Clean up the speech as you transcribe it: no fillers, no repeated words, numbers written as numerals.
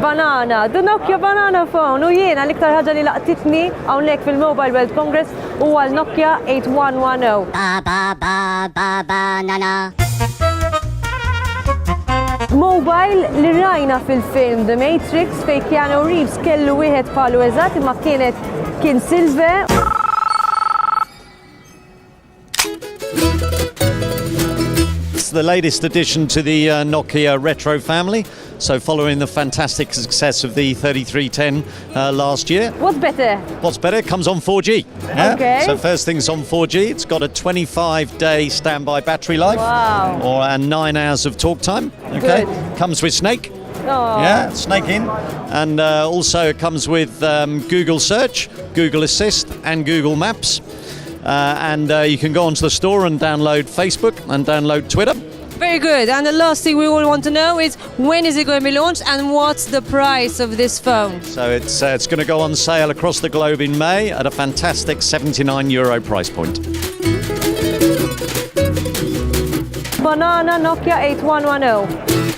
Banana, the Nokia banana phone. U jiena l-iktar ħaġa li laqtitni hawnhekk fil-Mobile World Congress huwa l-Nokia 8110. Banana. Mobile li rajna fil-film The Matrix fejn Keanu Reeves kellu wieħed bħalu eżatt imma kien silver. It's the latest addition to the Nokia retro family. So following the fantastic success of the 3310 last year. What's better? What's better? It comes on 4G. Yeah? Okay. So first thing's on 4G. It's got a 25-day standby battery life. Wow. And 9 hours of talk time. Okay. Good. Comes with Snake. Oh. Yeah, Snake in. And also it comes with Google Search, Google Assist and Google Maps. And you can go onto the store and download Facebook and download Twitter. Very good. And the last thing we all want to know is when is it going to be launched and what's the price of this phone? So it's going to go on sale across the globe in May at a fantastic €79 price point. Banana Nokia 8110.